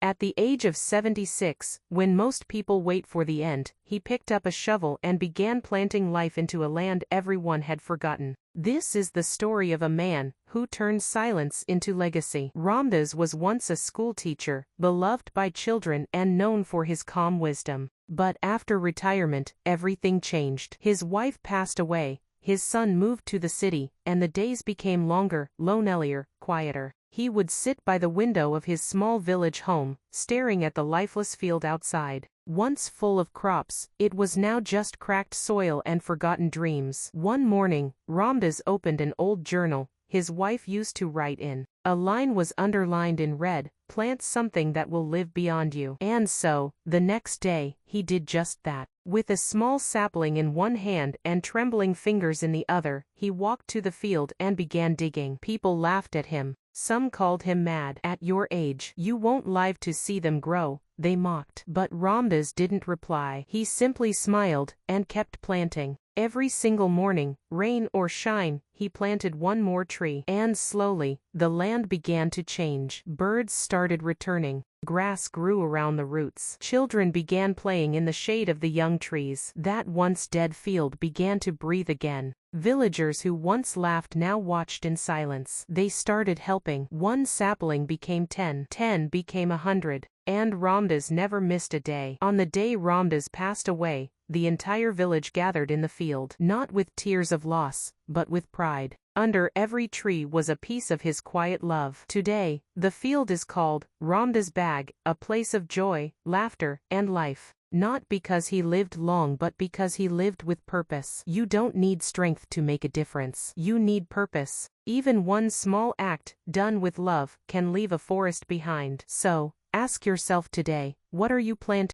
At the age of 76, when most people wait for the end, he picked up a shovel and began planting life into a land everyone had forgotten. This is the story of a man who turned silence into legacy. Ramdas was once a schoolteacher, beloved by children and known for his calm wisdom. But after retirement, everything changed. His wife passed away, his son moved to the city, and the days became longer, lonelier, quieter. He would sit by the window of his small village home, staring at the lifeless field outside. Once full of crops, it was now just cracked soil and forgotten dreams. One morning, Ramdas opened an old journal his wife used to write in. A line was underlined in red, "Plant something that will live beyond you." And so, the next day, he did just that. With a small sapling in one hand and trembling fingers in the other, he walked to the field and began digging. People laughed at him. Some called him mad. "At your age, you won't live to see them grow," they mocked. But Ramdas didn't reply. He simply smiled and kept planting. Every single morning, rain or shine, he planted one more tree. And slowly, the land began to change. Birds started returning. Grass grew around the roots. Children began playing in the shade of the young trees. That once dead field began to breathe again. Villagers who once laughed now watched in silence. They started helping. One sapling became 10. 10 became 100. And Ramdas never missed a day. On the day Ramdas passed away, the entire village gathered in the field, not with tears of loss, but with pride. Under every tree was a piece of his quiet love. Today, the field is called Ramdas Bag, a place of joy, laughter, and life. Not because he lived long, but because he lived with purpose. You don't need strength to make a difference. You need purpose. Even one small act, done with love, can leave a forest behind. So, ask yourself today, what are you planting?